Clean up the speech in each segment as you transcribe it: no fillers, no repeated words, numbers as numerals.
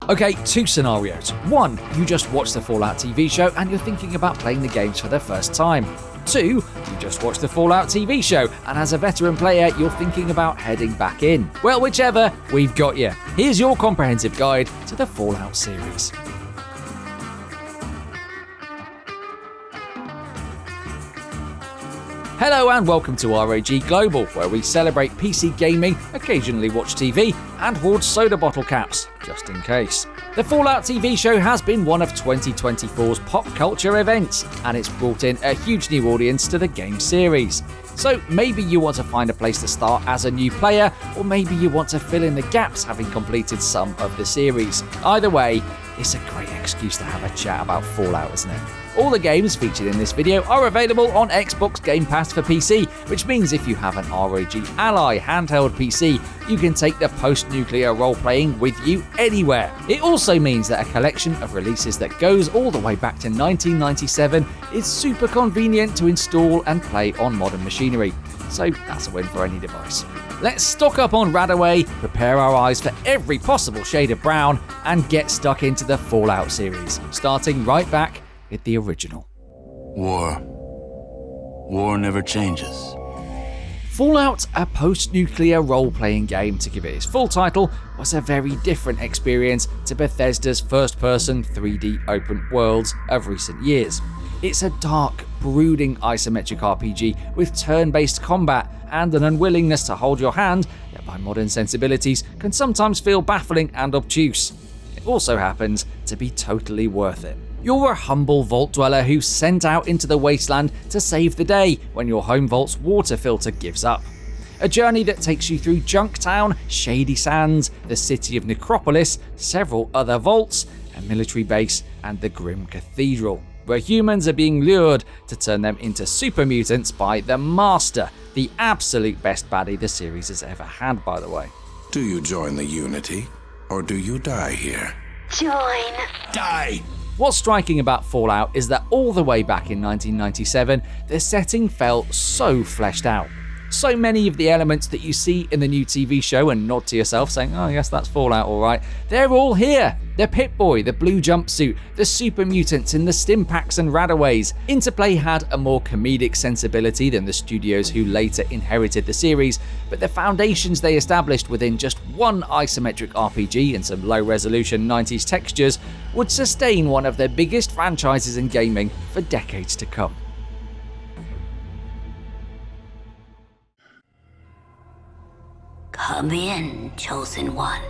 Okay, two scenarios. One, you just watched the Fallout TV show and you're thinking about playing the games for the first time. Two, you just watched the Fallout TV show and as a veteran player you're thinking about heading back in. Well, whichever, we've got you. Here's your comprehensive guide to the Fallout series. Hello and welcome to ROG Global, where we celebrate PC gaming, occasionally watch TV, and hoard soda bottle caps, just in case. The Fallout TV show has been one of 2024's pop culture events, and it's brought in a huge new audience to the game series. So maybe you want to find a place to start as a new player, or maybe you want to fill in the gaps having completed some of the series. Either way, it's a great excuse to have a chat about Fallout, isn't it? All the games featured in this video are available on Xbox Game Pass for PC, which means if you have an ROG Ally handheld PC, you can take the post-nuclear role-playing with you anywhere. It also means that a collection of releases that goes all the way back to 1997 is super convenient to install and play on modern machinery. So that's a win for any device. Let's stock up on Radaway, prepare our eyes for every possible shade of brown, and get stuck into the Fallout series, starting right back with the original. War never changes. Fallout, a post-nuclear role-playing game, to give it its full title, was a very different experience to Bethesda's first-person 3D open worlds of recent years. It's a dark, brooding isometric RPG with turn-based combat and an unwillingness to hold your hand that by modern sensibilities can sometimes feel baffling and obtuse. It also happens to be totally worth it. You're a humble vault dweller who's sent out into the wasteland to save the day when your home vault's water filter gives up. A journey that takes you through Junktown, Shady Sands, the city of Necropolis, several other vaults, a military base, and the Grim Cathedral, where humans are being lured to turn them into super mutants by the Master, the absolute best baddie the series has ever had, by the way. Do you join the Unity, or do you die here? Join. Die! What's striking about Fallout is that all the way back in 1997, the setting felt so fleshed out. So many of the elements that you see in the new TV show and nod to yourself saying, oh yes, that's Fallout alright, they're all here. The Pip-Boy, the blue jumpsuit, the super mutants in the Stimpaks and Radaways. Interplay had a more comedic sensibility than the studios who later inherited the series, but the foundations they established within just one isometric RPG and some low-resolution 90s textures would sustain one of the biggest franchises in gaming for decades to come. Come in, Chosen One.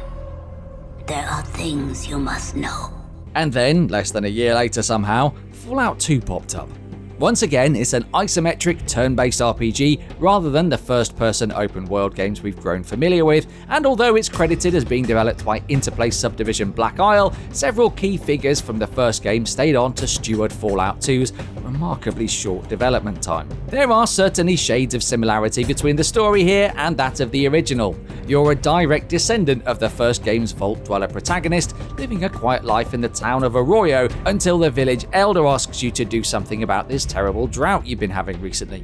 There are things you must know. And then, less than a year later somehow, Fallout 2 popped up. Once again, it's an isometric turn-based RPG rather than the first-person open-world games we've grown familiar with, and although it's credited as being developed by Interplay subdivision Black Isle, several key figures from the first game stayed on to steward Fallout 2's remarkably short development time. There are certainly shades of similarity between the story here and that of the original. You're a direct descendant of the first game's Vault Dweller protagonist, living a quiet life in the town of Arroyo until the village elder asks you to do something about this terrible drought you've been having recently.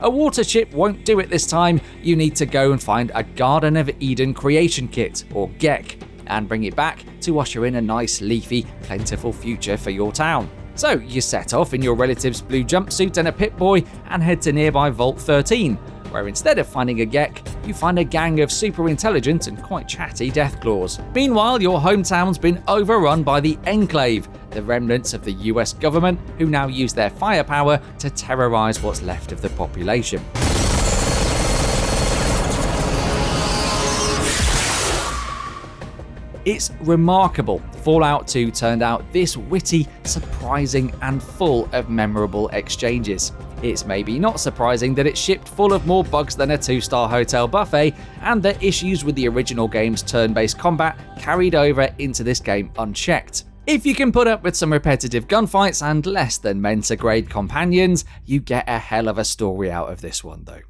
A water chip won't do it this time. You need to go and find a Garden of Eden creation kit, or GECK, and bring it back to usher in a nice, leafy, plentiful future for your town. So you set off in your relative's blue jumpsuit and a Pip-Boy and head to nearby Vault 13, where instead of finding a GECK, you find a gang of super intelligent and quite chatty Deathclaws. Meanwhile, your hometown's been overrun by the Enclave, the remnants of the US government who now use their firepower to terrorize what's left of the population. It's remarkable Fallout 2 turned out this witty, surprising, and full of memorable exchanges. It's maybe not surprising that it's shipped full of more bugs than a 2-star hotel buffet, and that issues with the original game's turn-based combat carried over into this game unchecked. If you can put up with some repetitive gunfights and less than Mensa-grade companions, you get a hell of a story out of this one though.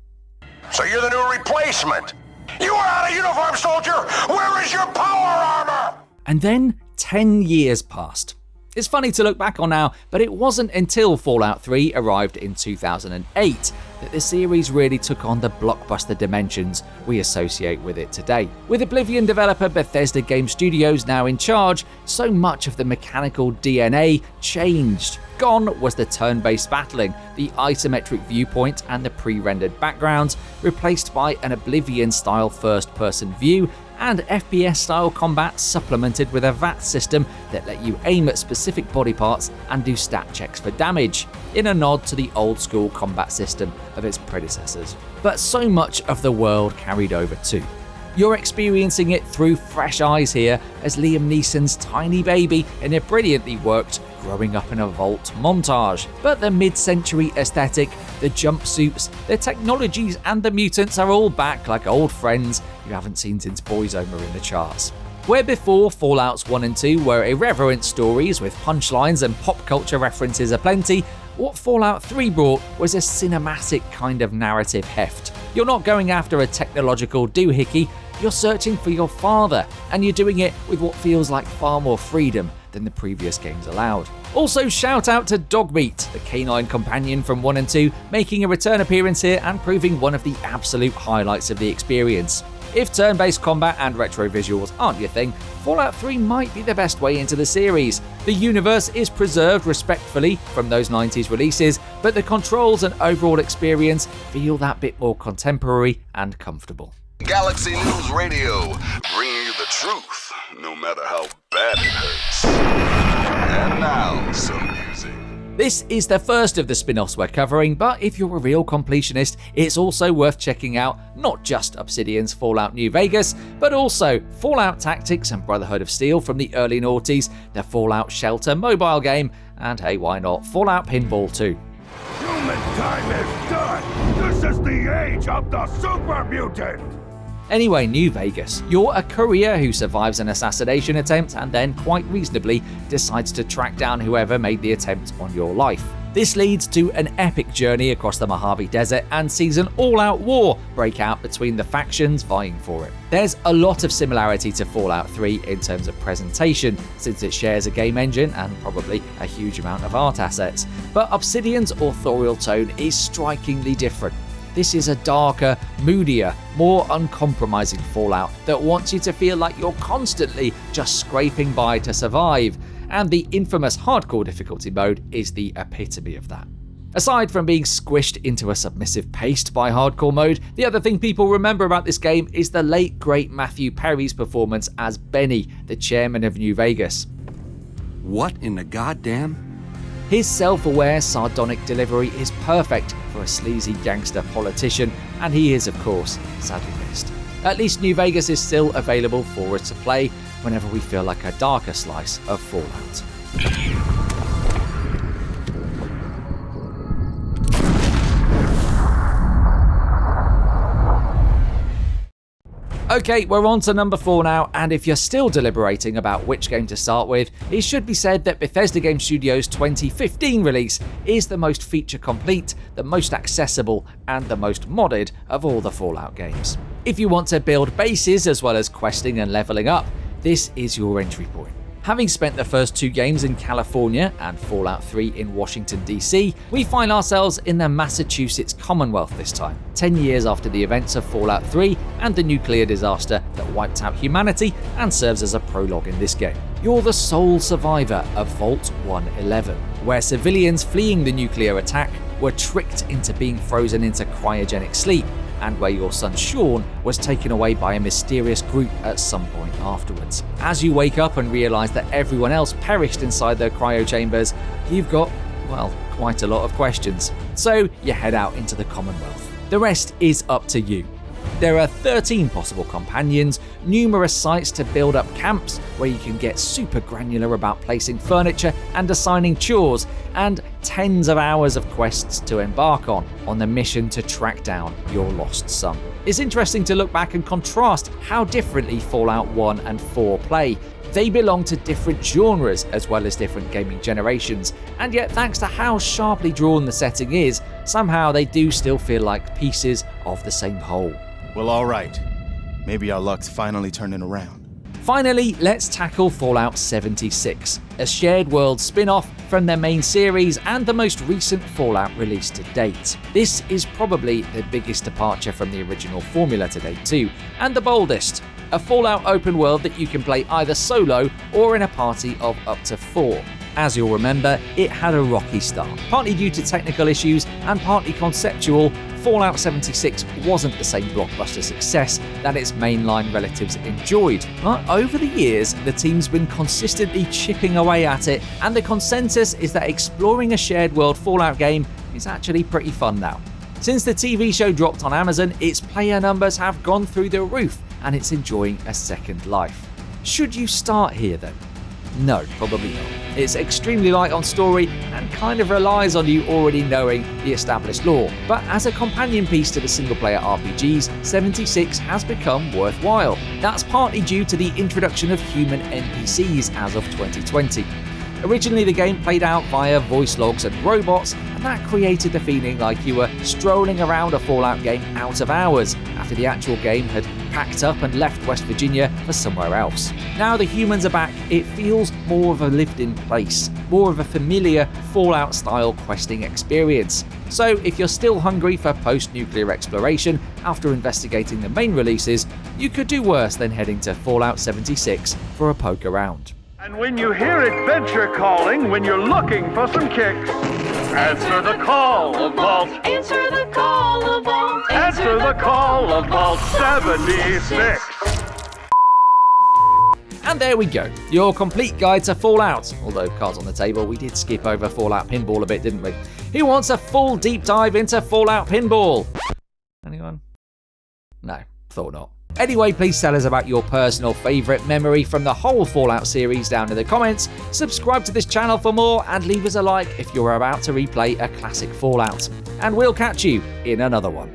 So you're the new replacement? You are out of uniform, soldier! Where is your power armor? And then 10 years passed. It's funny to look back on now, but it wasn't until Fallout 3 arrived in 2008 that the series really took on the blockbuster dimensions we associate with it today. With Oblivion developer Bethesda Game Studios now in charge, so much of the mechanical DNA changed. Gone was the turn-based battling, the isometric viewpoint and the pre-rendered backgrounds, replaced by an Oblivion-style first-person view and FPS-style combat supplemented with a VAT system that let you aim at specific body parts and do stat checks for damage, in a nod to the old-school combat system of its predecessors. But so much of the world carried over too. You're experiencing it through fresh eyes here as Liam Neeson's tiny baby in a brilliantly worked growing up in a vault montage. But the mid-century aesthetic, the jumpsuits, the technologies and the mutants are all back like old friends you haven't seen since Boyzone were in the charts. Where before Fallouts 1 and 2 were irreverent stories with punchlines and pop culture references aplenty, what Fallout 3 brought was a cinematic kind of narrative heft. You're not going after a technological doohickey, you're searching for your father, and you're doing it with what feels like far more freedom than the previous games allowed. Also, shout out to Dogmeat, the canine companion from 1 and 2, making a return appearance here and proving one of the absolute highlights of the experience. If turn-based combat and retro visuals aren't your thing, Fallout 3 might be the best way into the series. The universe is preserved respectfully from those 90s releases, but the controls and overall experience feel that bit more contemporary and comfortable. Galaxy News Radio, bringing you the truth, no matter how bad it hurts. And now, some music. This is the first of the spin-offs we're covering, but if you're a real completionist, it's also worth checking out not just Obsidian's Fallout New Vegas, but also Fallout Tactics and Brotherhood of Steel from the early noughties, the Fallout Shelter mobile game, and hey, why not, Fallout Pinball 2. Humankind is done! This is the age of the super mutant! Anyway, New Vegas. You're a courier who survives an assassination attempt and then, quite reasonably, decides to track down whoever made the attempt on your life. This leads to an epic journey across the Mojave Desert and sees an all-out war break out between the factions vying for it. There's a lot of similarity to Fallout 3 in terms of presentation, since it shares a game engine and probably a huge amount of art assets, but Obsidian's authorial tone is strikingly different. This is a darker, moodier, more uncompromising Fallout that wants you to feel like you're constantly just scraping by to survive, and the infamous hardcore difficulty mode is the epitome of that. Aside from being squished into a submissive paste by hardcore mode, the other thing people remember about this game is the late great Matthew Perry's performance as Benny, the chairman of New Vegas. What in the goddamn? His self-aware, sardonic delivery is perfect for a sleazy gangster politician, and he is, of course, sadly missed. At least New Vegas is still available for us to play whenever we feel like a darker slice of Fallout. Okay, we're on to number 4 now, and if you're still deliberating about which game to start with, it should be said that Bethesda Game Studios' 2015 release is the most feature complete, the most accessible, and the most modded of all the Fallout games. If you want to build bases as well as questing and leveling up, this is your entry point. Having spent the first 2 games in California and Fallout 3 in Washington DC, we find ourselves in the Massachusetts Commonwealth this time, 10 years after the events of Fallout 3 and the nuclear disaster that wiped out humanity and serves as a prologue in this game. You're the sole survivor of Vault 111, where civilians fleeing the nuclear attack were tricked into being frozen into cryogenic sleep, and where your son Sean was taken away by a mysterious group at some point afterwards. As you wake up and realise that everyone else perished inside their cryo chambers, you've got, well, quite a lot of questions. So you head out into the Commonwealth. The rest is up to you. There are 13 possible companions, numerous sites to build up camps where you can get super granular about placing furniture and assigning chores, and tens of hours of quests to embark on the mission to track down your lost son. It's interesting to look back and contrast how differently Fallout 1 and 4 play. They belong to different genres as well as different gaming generations, and yet thanks to how sharply drawn the setting is, somehow they do still feel like pieces of the same whole. Well, all right. Maybe our luck's finally turning around. Finally, let's tackle Fallout 76, a shared world spin-off from their main series and the most recent Fallout release to date. This is probably the biggest departure from the original formula to date too, and the boldest. A Fallout open world that you can play either solo or in a party of up to 4. As you'll remember, it had a rocky start. Partly due to technical issues and partly conceptual, Fallout 76 wasn't the same blockbuster success that its mainline relatives enjoyed. But over the years, the team's been consistently chipping away at it, and the consensus is that exploring a shared world Fallout game is actually pretty fun now. Since the TV show dropped on Amazon, its player numbers have gone through the roof, and it's enjoying a second life. Should you start here then? No, probably not. It's extremely light on story and kind of relies on you already knowing the established lore. But as a companion piece to the single-player RPGs, 76 has become worthwhile. That's partly due to the introduction of human NPCs as of 2020. Originally, the game played out via voice logs and robots, and that created the feeling like you were strolling around a Fallout game out of hours after the actual game had packed up and left West Virginia for somewhere else. Now the humans are back, it feels more of a lived-in place, more of a familiar Fallout-style questing experience. So if you're still hungry for post-nuclear exploration after investigating the main releases, you could do worse than heading to Fallout 76 for a poke around. And when you hear adventure calling, when you're looking for some kicks, answer the call of Vault. Answer the call of Vault. Answer the call of Vault 76. And there we go, your complete guide to Fallout. Although, cards on the table, we did skip over Fallout Pinball a bit, didn't we? Who wants a full deep dive into Fallout Pinball? Anyone? No, thought not. Anyway, please tell us about your personal favourite memory from the whole Fallout series down in the comments, subscribe to this channel for more, and leave us a like if you're about to replay a classic Fallout. And we'll catch you in another one.